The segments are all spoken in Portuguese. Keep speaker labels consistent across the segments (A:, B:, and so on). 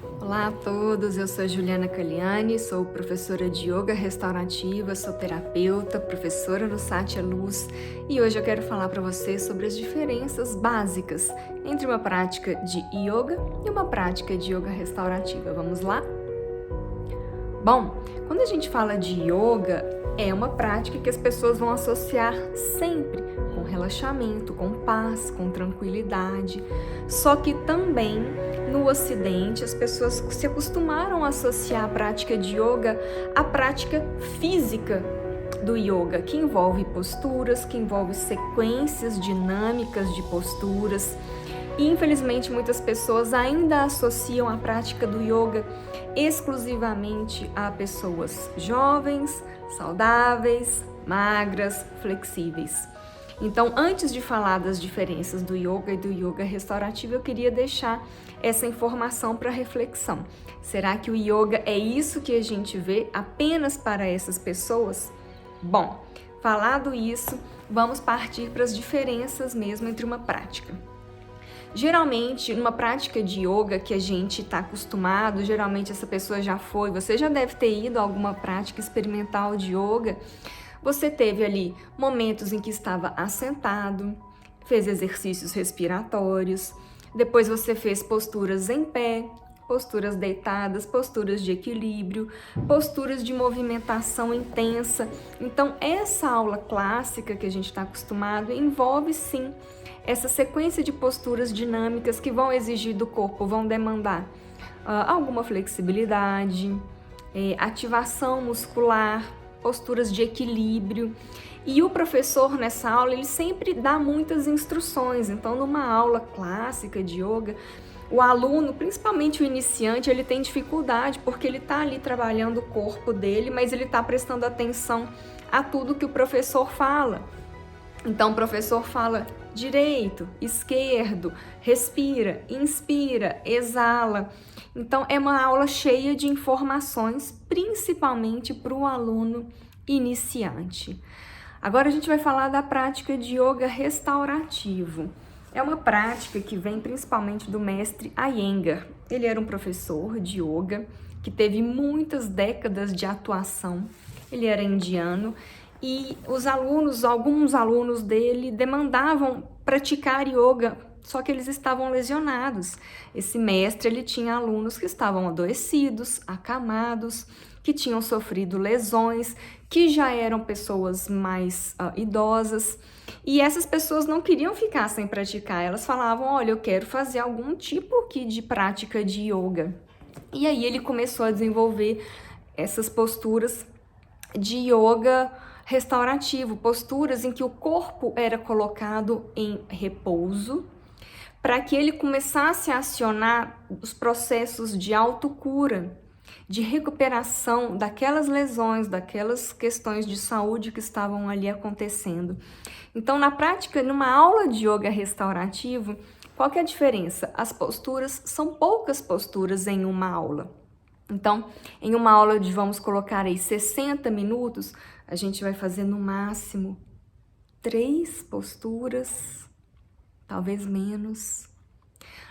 A: Olá a todos, eu sou Juliana Caliani, sou professora de Yoga Restaurativa, sou terapeuta, professora no Satya Luz e hoje eu quero falar para vocês sobre as diferenças básicas entre uma prática de Yoga e uma prática de Yoga Restaurativa. Vamos lá? Bom, quando a gente fala de Yoga, é uma prática que as pessoas vão associar sempre com relaxamento, com paz, com tranquilidade. Só que também no Ocidente as pessoas se acostumaram a associar a prática de yoga à prática física do yoga, que envolve posturas, que envolve sequências dinâmicas de posturas. E infelizmente muitas pessoas ainda associam a prática do yoga exclusivamente a pessoas jovens, saudáveis, magras, flexíveis. Então, antes de falar das diferenças do yoga e do yoga restaurativo, eu queria deixar essa informação para reflexão. Será que o yoga é isso que a gente vê apenas para essas pessoas? Bom, falado isso, vamos partir para as diferenças mesmo entre uma prática. Geralmente, numa prática de yoga que a gente está acostumado, geralmente essa pessoa já foi, você já deve ter ido a alguma prática experimental de yoga. Você teve ali momentos em que estava assentado, fez exercícios respiratórios, depois você fez posturas em pé, posturas deitadas, posturas de equilíbrio, posturas de movimentação intensa. Então, essa aula clássica que a gente está acostumado envolve sim essa sequência de posturas dinâmicas que vão exigir do corpo, vão demandar alguma flexibilidade, ativação muscular, posturas de equilíbrio. E o professor nessa aula, ele sempre dá muitas instruções. Então, numa aula clássica de yoga, o aluno, principalmente o iniciante, ele tem dificuldade porque ele está ali trabalhando o corpo dele, mas ele está prestando atenção a tudo que o professor fala. Então, o professor fala direito, esquerdo, respira, inspira, exala. Então, é uma aula cheia de informações, principalmente para o aluno iniciante. Agora, a gente vai falar da prática de yoga restaurativo. É uma prática que vem principalmente do mestre Iyengar. Ele era um professor de yoga que teve muitas décadas de atuação. Ele era indiano e alguns alunos dele demandavam praticar yoga, só que eles estavam lesionados. Esse mestre, ele tinha alunos que estavam adoecidos, acamados, que tinham sofrido lesões, que já eram pessoas mais idosas. E essas pessoas não queriam ficar sem praticar, elas falavam, olha, eu quero fazer algum tipo aqui de prática de yoga. E aí ele começou a desenvolver essas posturas de yoga restaurativo, posturas em que o corpo era colocado em repouso, para que ele começasse a acionar os processos de autocura, de recuperação daquelas lesões, daquelas questões de saúde que estavam ali acontecendo. Então, na prática, numa aula de yoga restaurativo, qual que é a diferença? As posturas, são poucas posturas em uma aula. Então, em uma aula de, vamos colocar aí, 60 minutos, a gente vai fazer no máximo 3 posturas, talvez menos.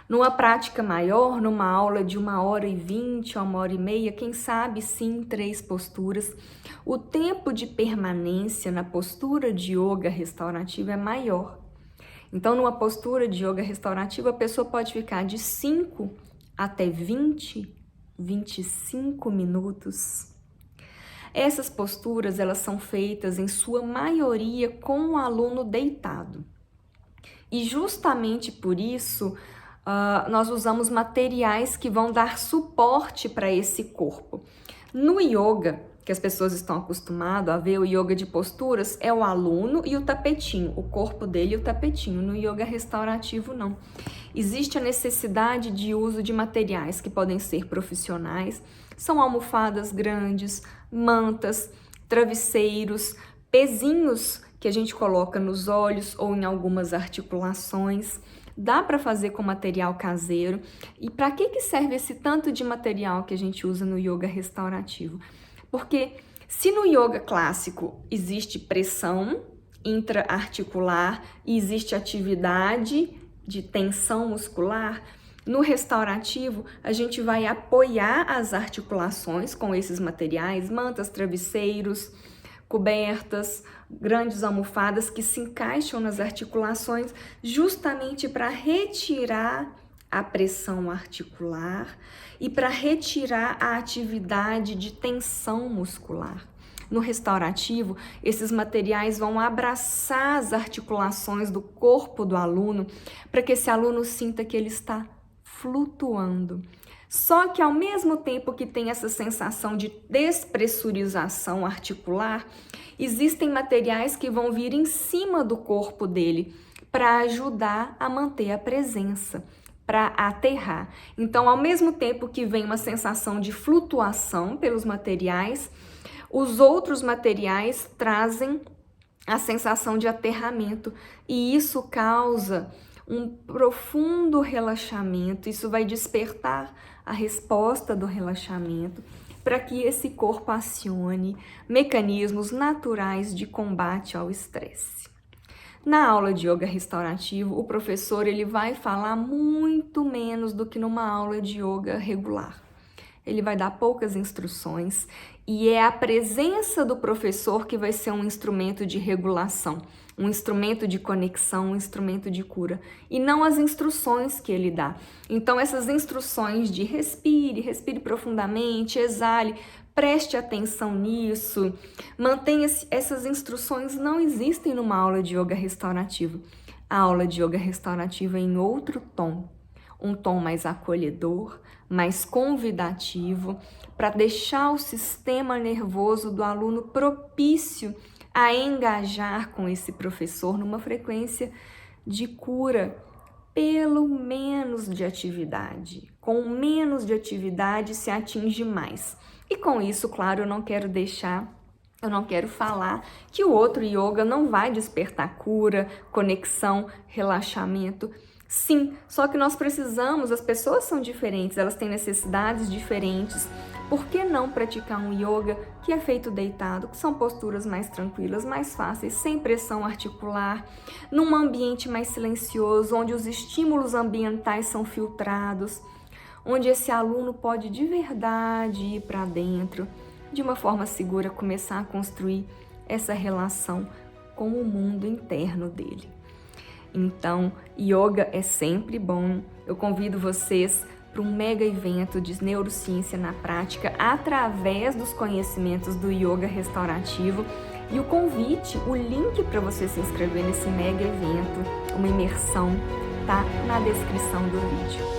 A: Numa prática maior, numa aula de 1h20, 1h30, quem sabe sim 3 posturas, o tempo de permanência na postura de yoga restaurativa é maior. Então, numa postura de yoga restaurativa, a pessoa pode ficar de 5 até 20, 25 minutos. Essas posturas, elas são feitas em sua maioria com o aluno deitado. E justamente por isso, nós usamos materiais que vão dar suporte para esse corpo. No yoga, que as pessoas estão acostumadas a ver, o yoga de posturas, é o aluno e o tapetinho, o corpo dele e o tapetinho. No yoga restaurativo, não. Existe a necessidade de uso de materiais que podem ser profissionais, são almofadas grandes, mantas, travesseiros, pezinhos que a gente coloca nos olhos ou em algumas articulações. Dá para fazer com material caseiro. E para que serve esse tanto de material que a gente usa no yoga restaurativo? Porque se no yoga clássico existe pressão intra-articular e existe atividade de tensão muscular, No restaurativo, a gente vai apoiar as articulações com esses materiais, mantas, travesseiros, cobertas, grandes almofadas que se encaixam nas articulações justamente para retirar a pressão articular e para retirar a atividade de tensão muscular. No restaurativo, esses materiais vão abraçar as articulações do corpo do aluno para que esse aluno sinta que ele está flutuando. Só que ao mesmo tempo que tem essa sensação de despressurização articular, existem materiais que vão vir em cima do corpo dele para ajudar a manter a presença, para aterrar. Então, ao mesmo tempo que vem uma sensação de flutuação pelos materiais, os outros materiais trazem a sensação de aterramento e isso causa um profundo relaxamento. Isso vai despertar a resposta do relaxamento para que esse corpo acione mecanismos naturais de combate ao estresse. Na aula de yoga restaurativo, o professor ele vai falar muito menos do que numa aula de yoga regular. Ele vai dar poucas instruções e é a presença do professor que vai ser um instrumento de regulação, um instrumento de conexão, um instrumento de cura, e não as instruções que ele dá. Então, essas instruções de respire profundamente, exale, preste atenção nisso, mantenha essas instruções não existem numa aula de yoga restaurativo. A aula de yoga restaurativa é em outro tom, um tom mais acolhedor, mais convidativo, para deixar o sistema nervoso do aluno propício a engajar com esse professor numa frequência de cura, pelo menos de atividade. Com menos de atividade se atinge mais. E com isso, claro, eu não quero falar que o outro yoga não vai despertar cura, conexão, relaxamento. Sim, só que nós precisamos, as pessoas são diferentes, elas têm necessidades diferentes. Por que não praticar um yoga que é feito deitado, que são posturas mais tranquilas, mais fáceis, sem pressão articular, num ambiente mais silencioso, onde os estímulos ambientais são filtrados, onde esse aluno pode de verdade ir para dentro, de uma forma segura, começar a construir essa relação com o mundo interno dele. Então, yoga é sempre bom. Eu convido vocês para um mega evento de neurociência na prática através dos conhecimentos do yoga restaurativo. E o convite, o link para você se inscrever nesse mega evento, uma imersão, tá na descrição do vídeo.